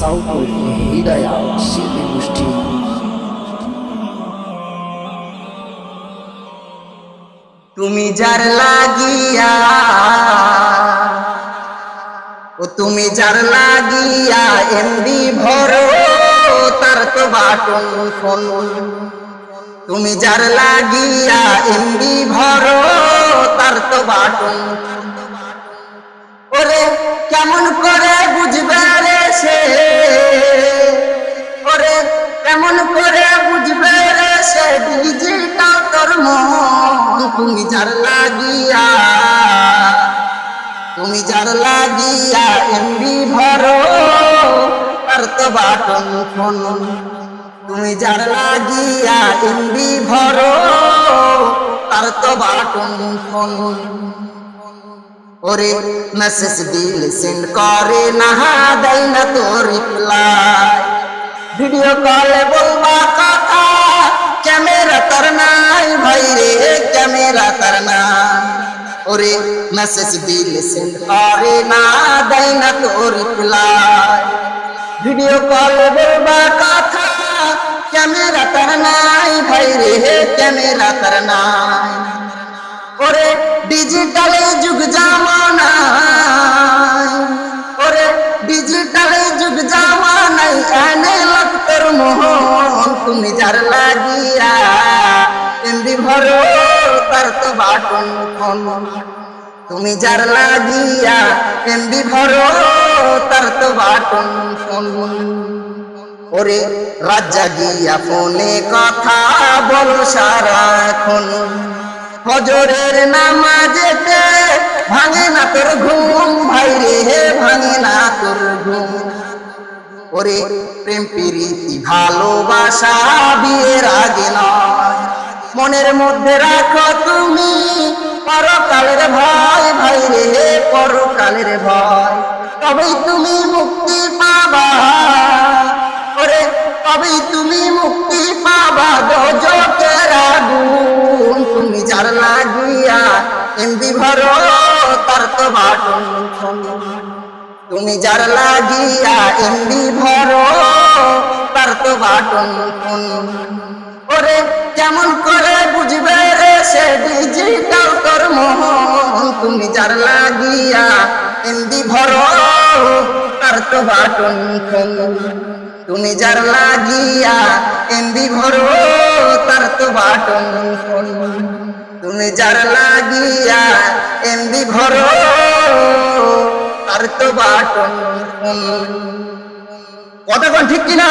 South হৃদয়া শিল্পী গোষ্ঠী। তুমি যার লাগিয়া তুমি যার লাগিয়া এমবি ভরো তার তো বাটন ফোন। তুমি যার লাগিয়া এমবি ভরো তার তো বাটন। ওরে কেমন করে বুঝবে রে সে, ওরে কেমন করে বুঝবে রে সে ডিজিটাল তোর মন। তুমি যার লাগিয়া তুমি যার লাগিয়া এমবি ভরো তার তো বাটন ফোন। তুমি যার লাগিয়া এমবি ভরো তার তো বাটন ফোন। ওরে মেসেজ দিল সেন্ড করে না দেয় না তো রিপ্লাই, ভিডিও কলে বলবা কথা ক্যামেরা তার নাই ভাই রে ক্যামেরা তার নাই। ওরে মেসেজ দিল সেন্ড করে না দেয় না তো রিপ্লাই, ভিডিও কলে বলবা কথা ক্যামেরা তার নাই ভাই রে ক্যামেরা তার নাই। ওরে ডিজিটালে যুগ জামানায়, ওরে ডিজিটালে যুগ জামানায় এনে লাগতর মোহন। তুমি যার লাগিয়া এমবি ভরো তার তো বাটন ফোন। তুমি যার লাগিয়া এমবি ভরো তার তো বাটন ফোন। ওরে রাত জাগিয়া ফোনে কথা বলো সারাক্ষণ, ফজরের নামাজেতে ভাঙে না তোর ঘুম ভাই রে ভাঙে না তোর ঘুম। ওরে প্রেম প্রীতি ভালোবাসা বিয়ের আগে নয়, মনের মধ্যে রাখো তুমি পরকালের ভয় ভাই রে পরকালের ভয়। তবেই তুমি মুক্তি পাবা, ওরে তবেই তুমি মুক্তি পাবা দোজখের আগুন। তুমি যার লাগিয়া এমবি ভরো তার তো বাটন ফোন। তুমি যার লাগিয়া এমবি ভরো তার তো বাটন ফোন। ওরে কেমন করে বুঝবে রে সে ডিজিটাল তোর মোহন। তুমি যার লাগিয়া এমবি ভরো তার তো বাটন ফোন। তুমি যার লাগিয়া এমবি ভরো তার তো বাটন ফোন। তুমি যার লাগিয়া এমবি ভরো তার তো বাটন ফোন। কতক্ষণ ঠিক কিনা?